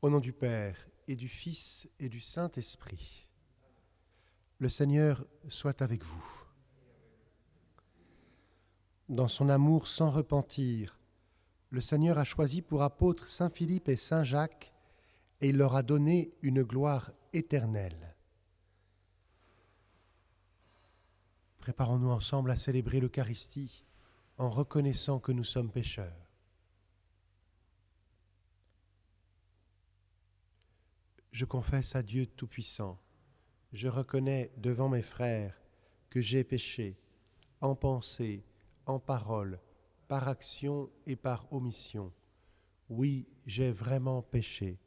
Au nom du Père et du Fils et du Saint-Esprit, le Seigneur soit avec vous. Dans son amour sans repentir, le Seigneur a choisi pour apôtres Saint Philippe et Saint Jacques et il leur a donné une gloire éternelle. Préparons-nous ensemble à célébrer l'Eucharistie en reconnaissant que nous sommes pécheurs. Je confesse à Dieu Tout-Puissant, je reconnais devant mes frères que j'ai péché, en pensée, en parole, par action et par omission. Oui, j'ai vraiment péché.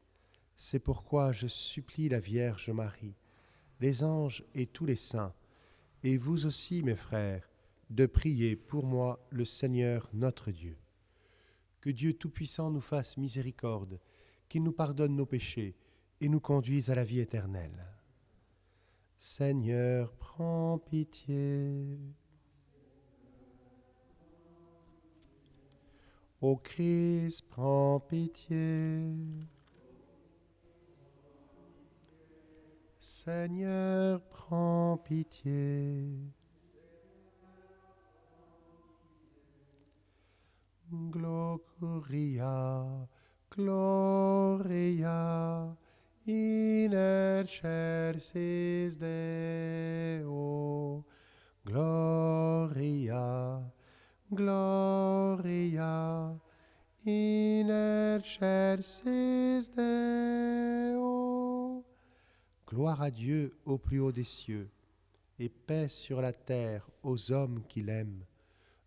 C'est pourquoi je supplie la Vierge Marie, les anges et tous les saints, et vous aussi, mes frères, de prier pour moi le Seigneur notre Dieu. Que Dieu Tout-Puissant nous fasse miséricorde, qu'il nous pardonne nos péchés et nous conduise à la vie éternelle. Seigneur, prends pitié. Ô Christ, prends pitié. Seigneur, prends pitié. Gloria, Gloria, in excelsis Deo. Gloria, Gloria, in excelsis Deo. Gloire à Dieu au plus haut des cieux, et paix sur la terre aux hommes qui l'aiment.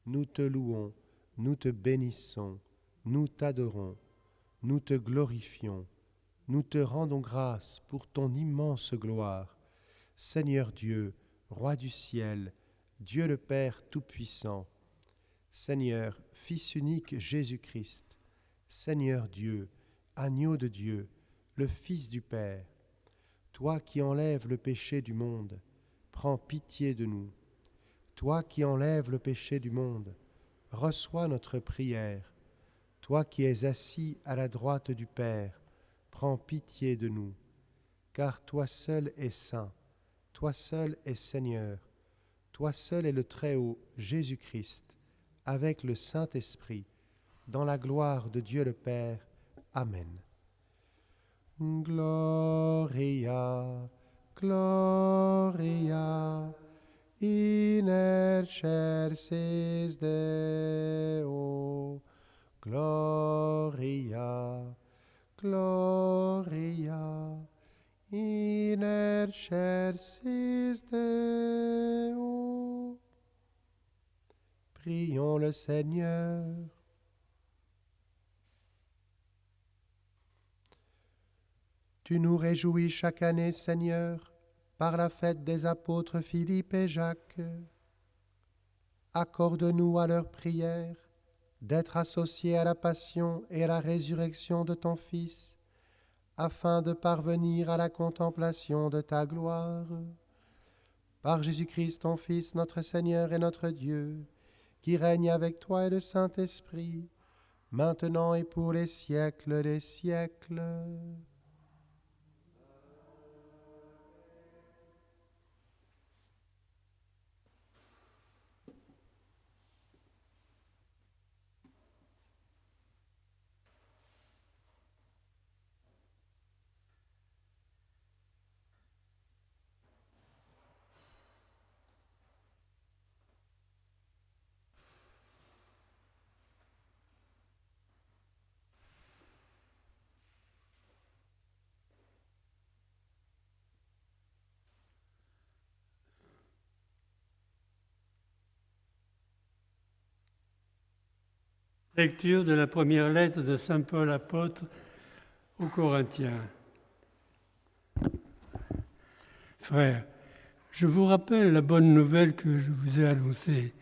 Nous te louons, nous te bénissons, nous t'adorons, nous te glorifions, nous te rendons grâce pour ton immense gloire. Seigneur Dieu, Roi du ciel, Dieu le Père Tout-Puissant, Seigneur, Fils unique Jésus-Christ, Seigneur Dieu, Agneau de Dieu, le Fils du Père, toi qui enlèves le péché du monde, prends pitié de nous. Toi qui enlèves le péché du monde, reçois notre prière. Toi qui es assis à la droite du Père, prends pitié de nous. Car toi seul es saint, toi seul es Seigneur, toi seul es le Très-Haut, Jésus-Christ, avec le Saint-Esprit, dans la gloire de Dieu le Père. Amen. Gloria, Gloria, in excelsis Deo. Gloria, Gloria, in excelsis Deo. Prions le Seigneur. Tu nous réjouis chaque année, Seigneur, par la fête des apôtres Philippe et Jacques. Accorde-nous à leur prière d'être associés à la passion et à la résurrection de ton Fils, afin de parvenir à la contemplation de ta gloire. Par Jésus-Christ, ton Fils, notre Seigneur et notre Dieu, qui règne avec toi et le Saint-Esprit, maintenant et pour les siècles des siècles. Lecture de la première lettre de saint Paul apôtre aux Corinthiens. Frères, je vous rappelle la bonne nouvelle que je vous ai annoncée.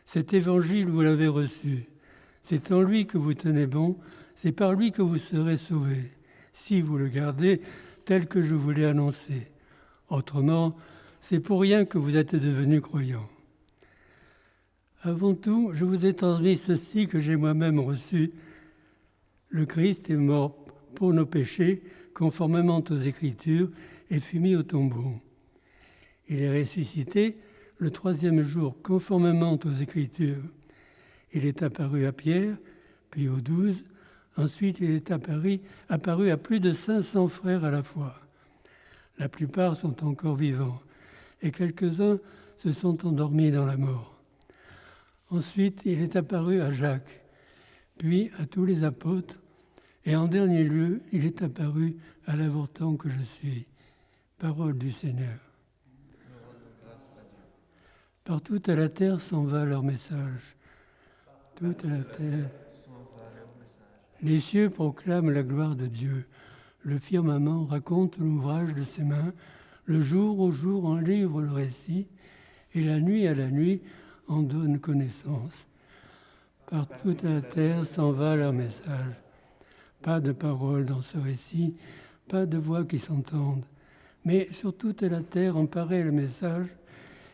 Cet évangile, vous l'avez reçu. C'est en lui que vous tenez bon, c'est par lui que vous serez sauvés, si vous le gardez tel que je vous l'ai annoncé. Autrement, c'est pour rien que vous êtes devenus croyants. Avant tout, je vous ai transmis ceci que j'ai moi-même reçu. Le Christ est mort pour nos péchés, conformément aux Écritures, et fut mis au tombeau. Il est ressuscité le 3e jour, conformément aux Écritures. Il est apparu à Pierre, puis aux 12. Ensuite, il est apparu à plus de 500 frères à la fois. La plupart sont encore vivants, et quelques-uns se sont endormis dans la mort. Ensuite, il est apparu à Jacques, puis à tous les apôtres, et en dernier lieu, il est apparu à l'avorton que je suis. Parole du Seigneur. Partout à la terre s'en va leur message. Toute la terre. Les cieux proclament la gloire de Dieu. Le firmament raconte l'ouvrage de ses mains. Le jour au jour en livre le récit. Et la nuit à la nuit en donne connaissance. Par toute la terre s'en va leur message. Pas de parole dans ce récit, pas de voix qui s'entendent. Mais sur toute la terre en paraît le message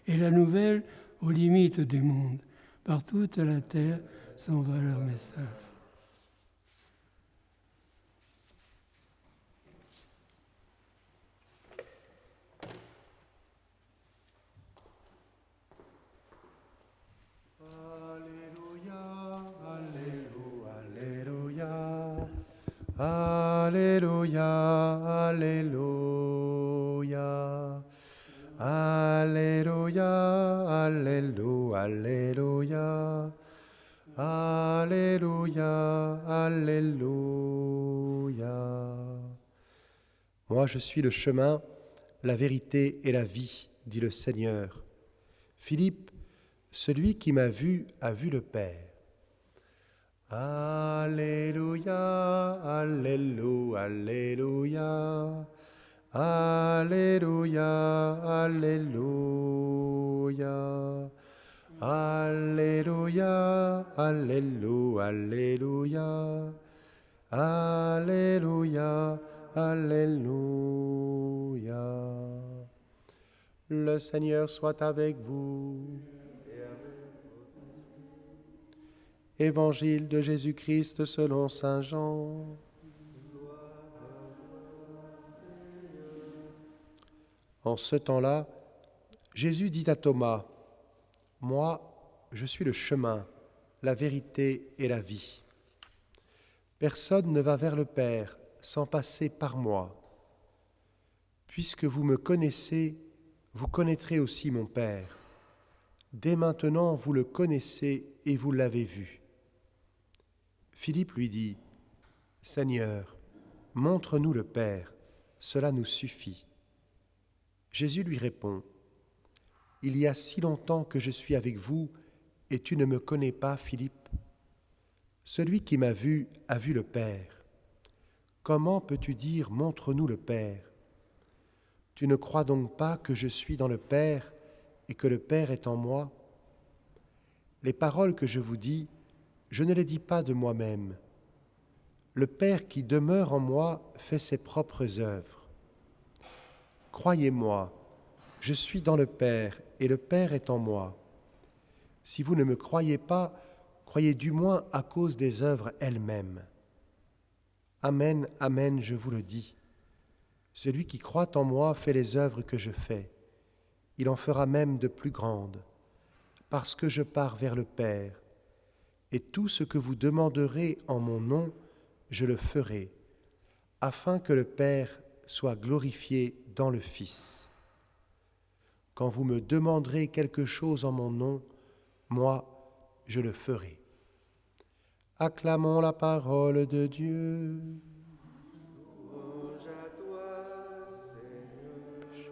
et la nouvelle aux limites du monde. Par toute la terre s'en va leur message. Alléluia, Alléluia, Alléluia, Alléluia, Alléluia, Alléluia, Alléluia. Moi, je suis le chemin, la vérité et la vie, dit le Seigneur. Philippe, celui qui m'a vu a vu le Père. Alléluia, Alléluia, Alléluia, Alléluia, Alléluia, Alléluia, Alléluia, Alléluia, Alléluia. Le Seigneur soit avec vous. Évangile de Jésus-Christ selon saint Jean. En ce temps-là, Jésus dit à Thomas, « Moi, je suis le chemin, la vérité et la vie. Personne ne va vers le Père sans passer par moi. Puisque vous me connaissez, vous connaîtrez aussi mon Père. Dès maintenant, vous le connaissez et vous l'avez vu. » Philippe lui dit, « Seigneur, montre-nous le Père, cela nous suffit. » Jésus lui répond, « Il y a si longtemps que je suis avec vous et tu ne me connais pas, Philippe. Celui qui m'a vu a vu le Père. Comment peux-tu dire, montre-nous le Père? Tu ne crois donc pas que je suis dans le Père et que le Père est en moi? Les paroles que je vous dis, je ne les dis pas de moi-même. Le Père qui demeure en moi fait ses propres œuvres. Croyez-moi, je suis dans le Père et le Père est en moi. Si vous ne me croyez pas, croyez du moins à cause des œuvres elles-mêmes. Amen, amen, je vous le dis. Celui qui croit en moi fait les œuvres que je fais. Il en fera même de plus grandes, parce que je pars vers le Père. Et tout ce que vous demanderez en mon nom, je le ferai, afin que le Père soit glorifié dans le Fils. Quand vous me demanderez quelque chose en mon nom, moi, je le ferai. Acclamons la parole de Dieu. Louange à toi, Seigneur Jésus.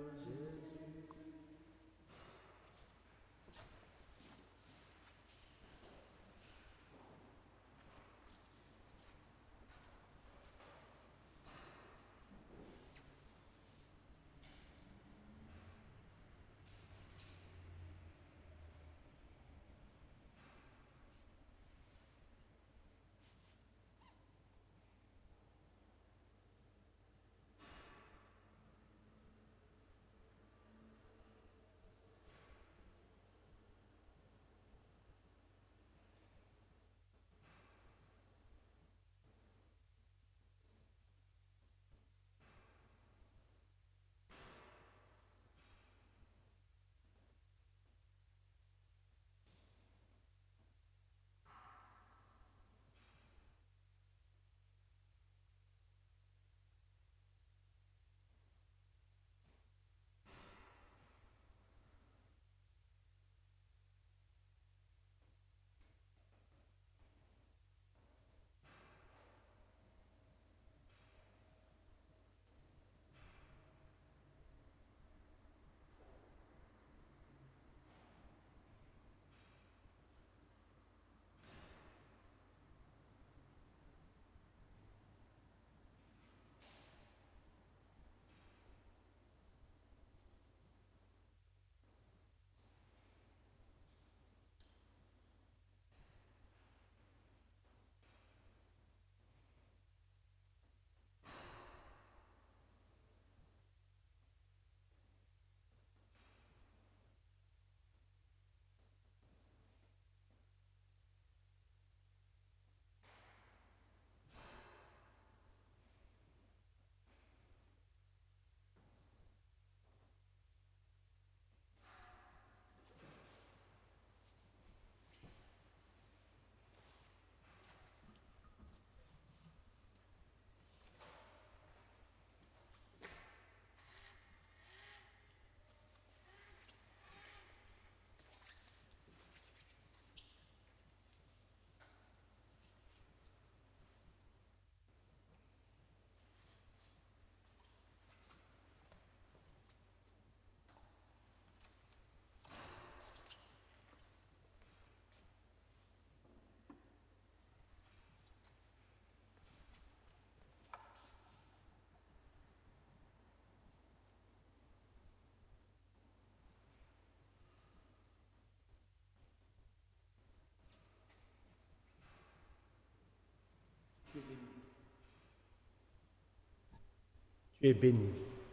Tu es béni,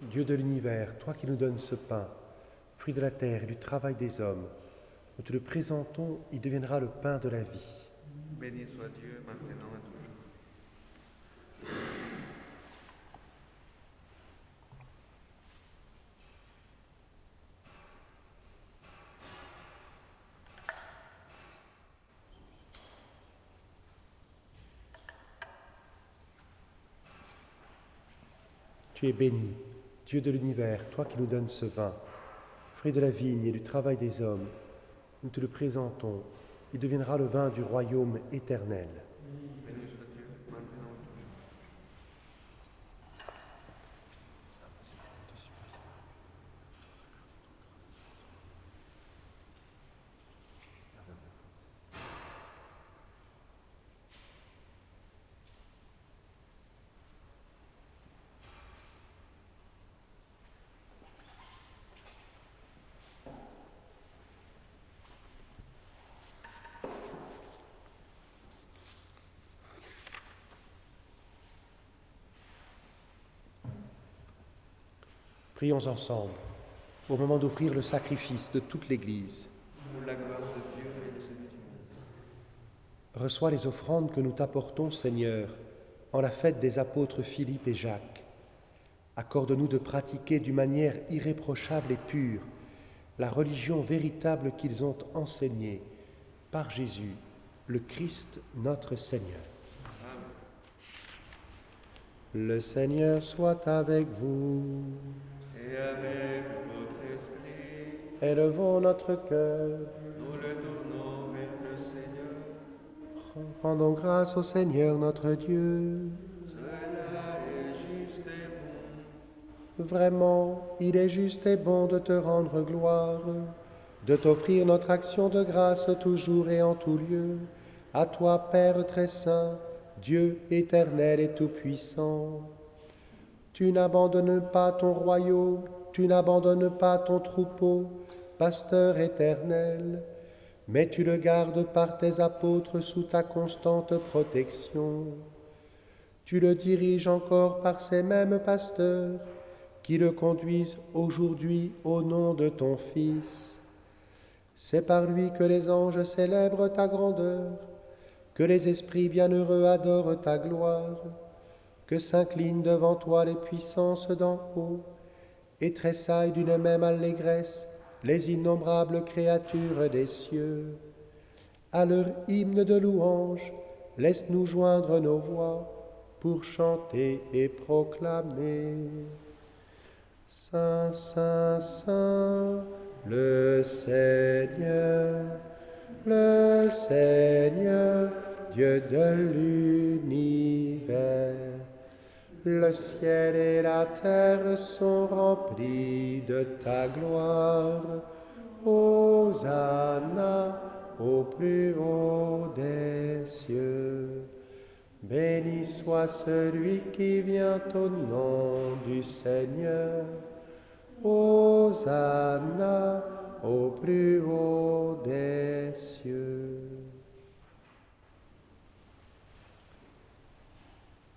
Dieu de l'univers, toi qui nous donnes ce pain, fruit de la terre et du travail des hommes. Nous te le présentons, il deviendra le pain de la vie. Béni soit Dieu, maintenant et toujours. Tu es béni, Dieu de l'univers, toi qui nous donnes ce vin, fruit de la vigne et du travail des hommes. Nous te le présentons, il deviendra le vin du royaume éternel. Béni soit Dieu, maintenant et toujours. Prions ensemble, au moment d'offrir le sacrifice de toute l'Église. Pour la gloire de Dieu et le salut du monde. Reçois les offrandes que nous t'apportons, Seigneur, en la fête des apôtres Philippe et Jacques. Accorde-nous de pratiquer d'une manière irréprochable et pure la religion véritable qu'ils ont enseignée par Jésus, le Christ notre Seigneur. Le Seigneur soit avec vous. Et avec votre esprit, Élevons notre cœur. nous le tournons vers le Seigneur. Rendons grâce au Seigneur notre Dieu. Cela est juste et bon. Vraiment, il est juste et bon de te rendre gloire, de t'offrir notre action de grâce toujours et en tout lieu. À toi, Père très saint, Dieu éternel et tout-puissant. Tu n'abandonnes pas ton royaume, tu n'abandonnes pas ton troupeau, pasteur éternel, mais tu le gardes par tes apôtres sous ta constante protection. Tu le diriges encore par ces mêmes pasteurs qui le conduisent aujourd'hui au nom de ton Fils. C'est par lui que les anges célèbrent ta grandeur, que les esprits bienheureux adorent ta gloire, que s'inclinent devant toi les puissances d'en haut, et tressaillent d'une même allégresse les innombrables créatures des cieux. À leur hymne de louange, laisse-nous joindre nos voix pour chanter et proclamer. Saint, Saint, Saint, le Seigneur, Dieu de l'univers. Le ciel et la terre sont remplis de ta gloire. Hosanna au plus haut des cieux. Béni soit celui qui vient au nom du Seigneur. Hosanna au plus haut des cieux.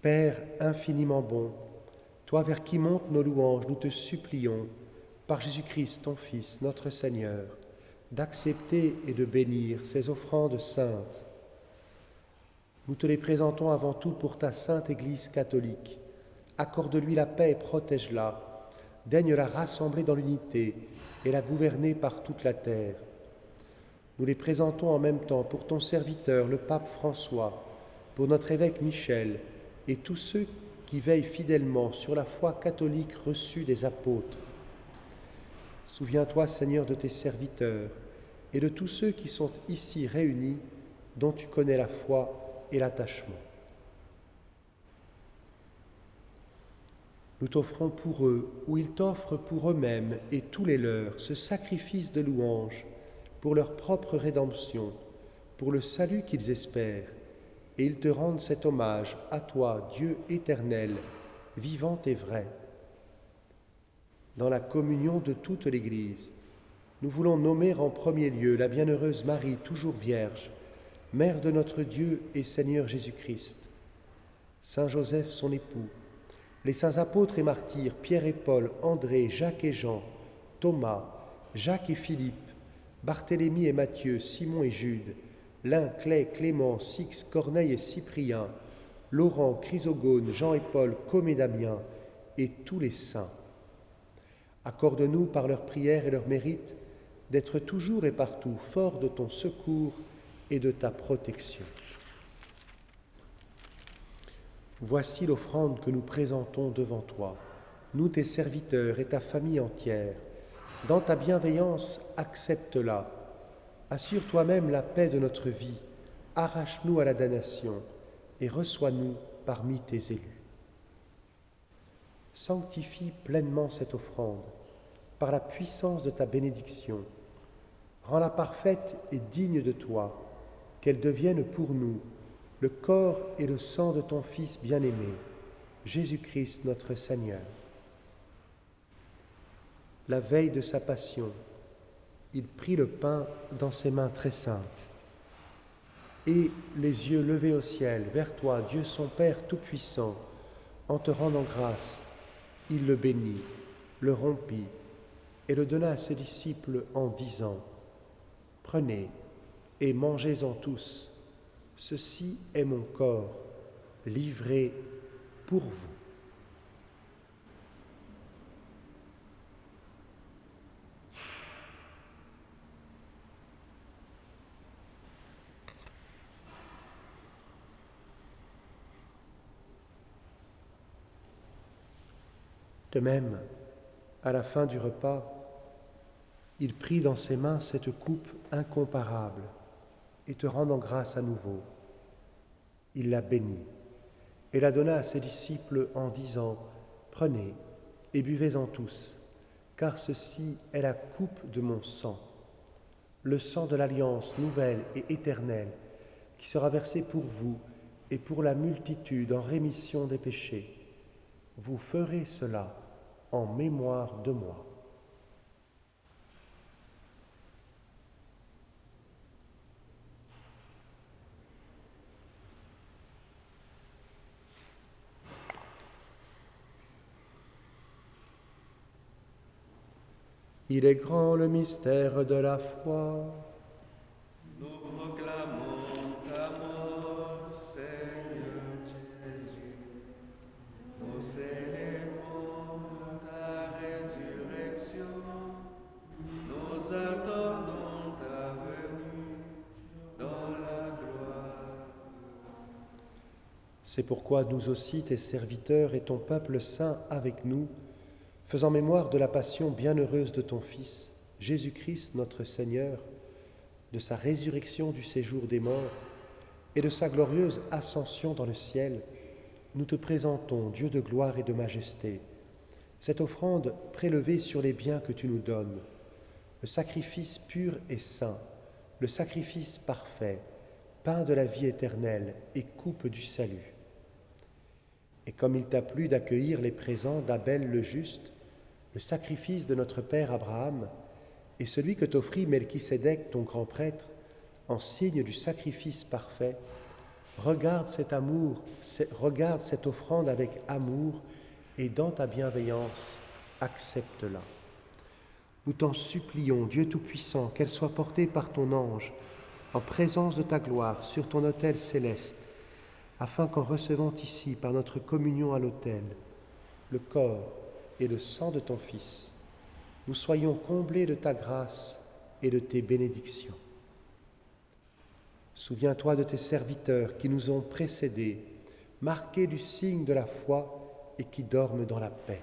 Père infiniment bon, toi vers qui montent nos louanges, nous te supplions, par Jésus-Christ, ton Fils, notre Seigneur, d'accepter et de bénir ces offrandes saintes. Nous te les présentons avant tout pour ta sainte Église catholique. Accorde-lui la paix et protège-la. Daigne la rassembler dans l'unité et la gouverner par toute la terre. Nous les présentons en même temps pour ton serviteur, le pape François, pour notre évêque Michel et tous ceux qui veillent fidèlement sur la foi catholique reçue des apôtres. Souviens-toi, Seigneur, de tes serviteurs et de tous ceux qui sont ici réunis, dont tu connais la foi et l'attachement. Nous t'offrons pour eux, ou ils t'offrent pour eux-mêmes et tous les leurs, ce sacrifice de louange pour leur propre rédemption, pour le salut qu'ils espèrent, et ils te rendent cet hommage à toi, Dieu éternel, vivant et vrai. Dans la communion de toute l'Église, nous voulons nommer en premier lieu la bienheureuse Marie, toujours vierge, Mère de notre Dieu et Seigneur Jésus-Christ, Saint Joseph son époux, les saints apôtres et martyrs, Pierre et Paul, André, Jacques et Jean, Thomas, Jacques et Philippe, Barthélemy et Matthieu, Simon et Jude, Lin, Clay, Clément, Six, Corneille et Cyprien, Laurent, Chrysogone, Jean et Paul, Com et Damien, et tous les saints. Accorde-nous par leurs prières et leurs mérites d'être toujours et partout forts de ton secours et de ta protection. Voici l'offrande que nous présentons devant toi, nous tes serviteurs et ta famille entière. Dans ta bienveillance, accepte-la. Assure toi-même la paix de notre vie, arrache-nous à la damnation et reçois-nous parmi tes élus. Sanctifie pleinement cette offrande par la puissance de ta bénédiction. Rends-la parfaite et digne de toi, qu'elle devienne pour nous le corps et le sang de ton Fils bien-aimé, Jésus-Christ notre Seigneur. La veille de sa passion, il prit le pain dans ses mains très saintes, et, les yeux levés au ciel, vers toi, Dieu son Père Tout-Puissant, en te rendant grâce, il le bénit, le rompit, et le donna à ses disciples en disant : « Prenez et mangez-en tous, ceci est mon corps, livré pour vous. » De même, à la fin du repas, il prit dans ses mains cette coupe incomparable et te rendant grâce à nouveau, il la bénit et la donna à ses disciples en disant : « Prenez et buvez-en tous, car ceci est la coupe de mon sang, le sang de l'alliance nouvelle et éternelle qui sera versé pour vous et pour la multitude en rémission des péchés. Vous ferez cela en mémoire de moi. » Il est grand le mystère de la foi. Nous proclamons ta mort, Seigneur Jésus. Nous célébrons ta résurrection. Nous attendons ta venue dans la gloire. C'est pourquoi nous aussi, tes serviteurs et ton peuple saint avec nous, faisant mémoire de la passion bienheureuse de ton Fils, Jésus-Christ notre Seigneur, de sa résurrection du séjour des morts et de sa glorieuse ascension dans le ciel, nous te présentons, Dieu de gloire et de majesté, cette offrande prélevée sur les biens que tu nous donnes, le sacrifice pur et saint, le sacrifice parfait, pain de la vie éternelle et coupe du salut. Et comme il t'a plu d'accueillir les présents d'Abel le juste, le sacrifice de notre père Abraham et celui que t'offrit Melchisédek, ton grand prêtre, en signe du sacrifice parfait, regarde cette offrande avec amour et dans ta bienveillance, accepte-la. Nous t'en supplions, Dieu Tout-Puissant, qu'elle soit portée par ton ange en présence de ta gloire sur ton autel céleste, afin qu'en recevant ici, par notre communion à l'autel, le corps et le sang de ton Fils, nous soyons comblés de ta grâce et de tes bénédictions. Souviens-toi de tes serviteurs qui nous ont précédés, marqués du signe de la foi et qui dorment dans la paix.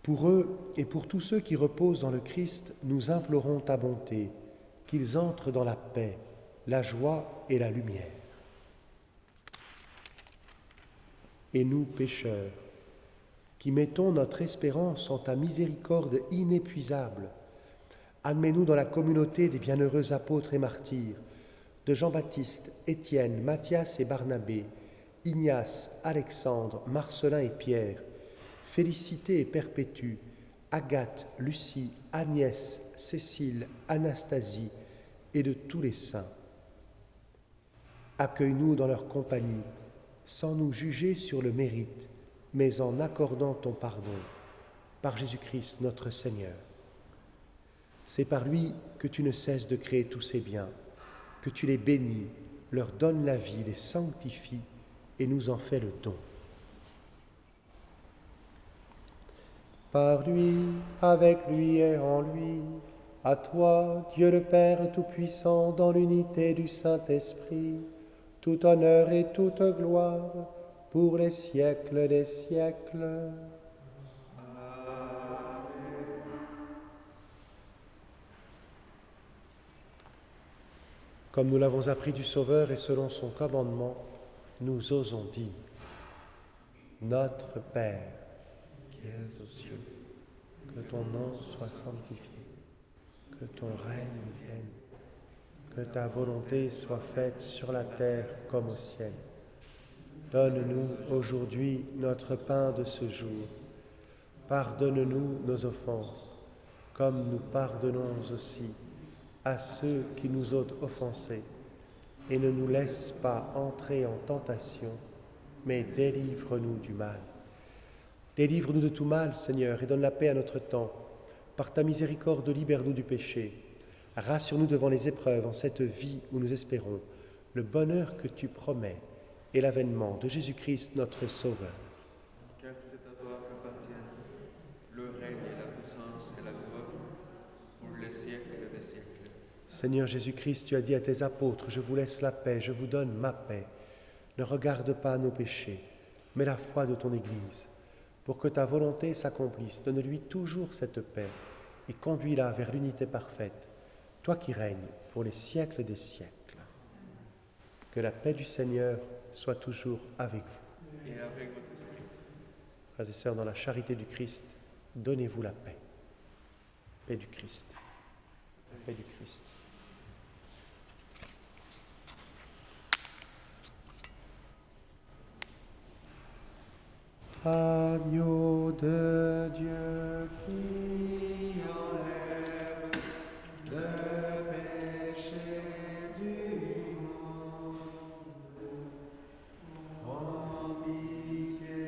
Pour eux et pour tous ceux qui reposent dans le Christ, nous implorons ta bonté, qu'ils entrent dans la paix, la joie et la lumière. Et nous, pécheurs, qui mettons notre espérance en ta miséricorde inépuisable, admets-nous dans la communauté des bienheureux apôtres et martyrs, de Jean-Baptiste, Étienne, Matthias et Barnabé, Ignace, Alexandre, Marcelin et Pierre, Félicité et Perpétue, Agathe, Lucie, Agnès, Cécile, Anastasie et de tous les saints. Accueille-nous dans leur compagnie, sans nous juger sur le mérite, mais en accordant ton pardon, par Jésus-Christ notre Seigneur. C'est par lui que tu ne cesses de créer tous ces biens, que tu les bénis, leur donnes la vie, les sanctifies et nous en fais le don. Par lui, avec lui et en lui, à toi, Dieu le Père Tout-Puissant, dans l'unité du Saint-Esprit, tout honneur et toute gloire, pour les siècles des siècles. Comme nous l'avons appris du Sauveur et selon son commandement, nous osons dire: Notre Père, qui es aux cieux, que ton nom soit sanctifié, que ton règne vienne, que ta volonté soit faite sur la terre comme au ciel. Donne-nous aujourd'hui notre pain de ce jour. Pardonne-nous nos offenses, comme nous pardonnons aussi à ceux qui nous ont offensés. Et ne nous laisse pas entrer en tentation, mais délivre-nous du mal. Délivre-nous de tout mal, Seigneur, et donne la paix à notre temps. Par ta miséricorde, libère-nous du péché. Rassure-nous devant les épreuves en cette vie où nous espérons le bonheur que tu promets et l'avènement de Jésus-Christ notre Sauveur. Car c'est à toi qu'appartiennent le règne et la puissance et la gloire pour les siècles des siècles. Seigneur Jésus-Christ, tu as dit à tes apôtres: je vous laisse la paix, je vous donne ma paix. Ne regarde pas nos péchés, mais la foi de ton Église. Pour que ta volonté s'accomplisse, donne-lui toujours cette paix et conduis-la vers l'unité parfaite, toi qui règnes pour les siècles des siècles. Que la paix du Seigneur soit toujours avec vous. Et avec votre esprit. Frères et sœurs, dans la charité du Christ, donnez-vous la paix. Paix du Christ. Paix du Christ. Agneau de Dieu qui enlève le péché du monde, prends pitié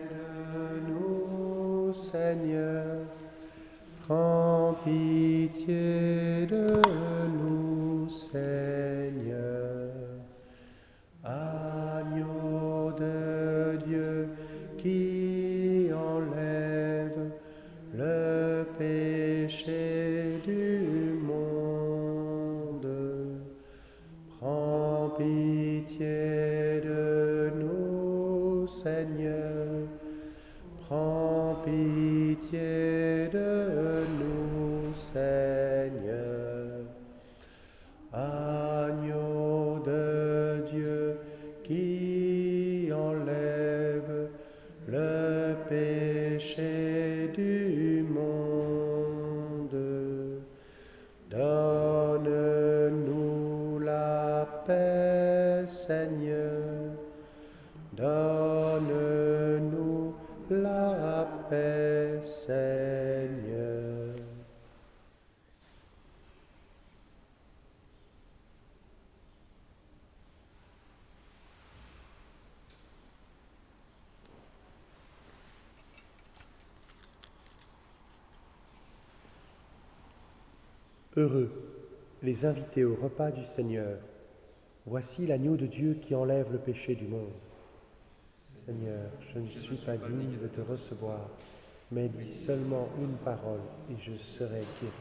de nous, Seigneur, prends pitié de nous, Seigneur. Agneau de Dieu qui enlève le péché du monde, prends pitié de nous, Seigneur, prends pitié de nous, Seigneur. Agneau de Dieu qui enlève le péché du monde, donne-nous la paix, Seigneur, donne-nous la paix, Seigneur. Heureux les invités au repas du Seigneur. Voici l'agneau de Dieu qui enlève le péché du monde. Seigneur, je ne suis pas digne de te recevoir, mais dis seulement une parole et je serai guéri.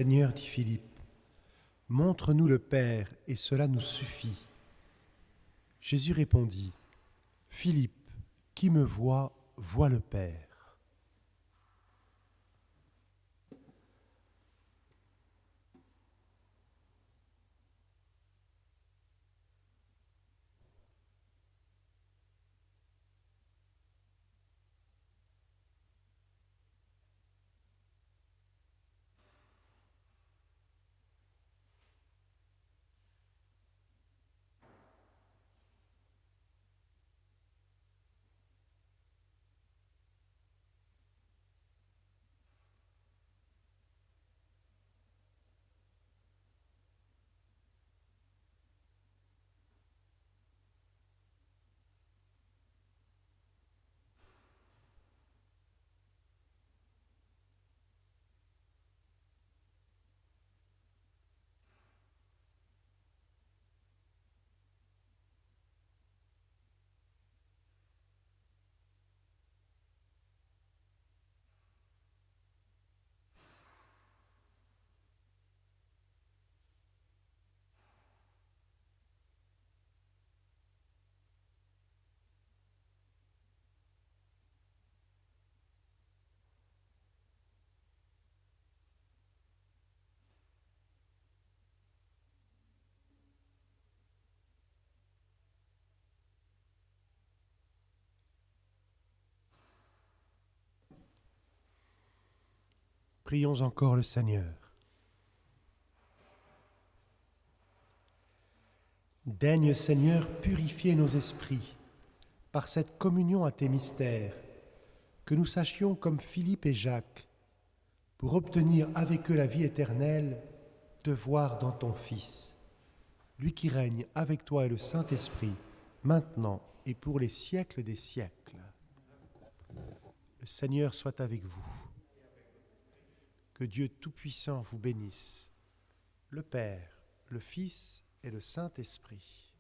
Seigneur, dit Philippe, montre-nous le Père, et cela nous suffit. Jésus répondit, Philippe, qui me voit, voit le Père. Prions encore le Seigneur. Daigne, Seigneur, purifier nos esprits par cette communion à tes mystères, que nous sachions, comme Philippe et Jacques, pour obtenir avec eux la vie éternelle, te voir dans ton Fils, lui qui règne avec toi et le Saint-Esprit, maintenant et pour les siècles des siècles. Le Seigneur soit avec vous. Que Dieu Tout-Puissant vous bénisse, le Père, le Fils et le Saint-Esprit.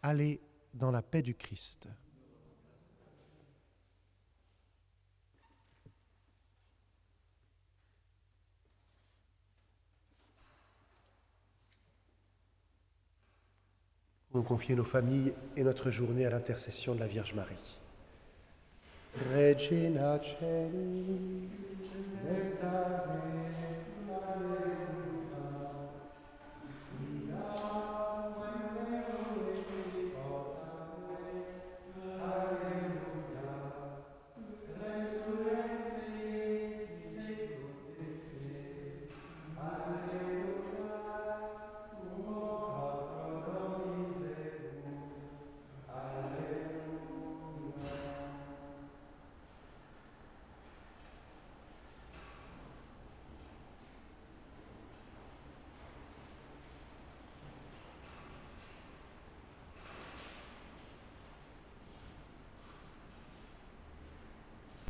Allez dans la paix du Christ. Nous confions nos familles et notre journée à l'intercession de la Vierge Marie. Regina Celi,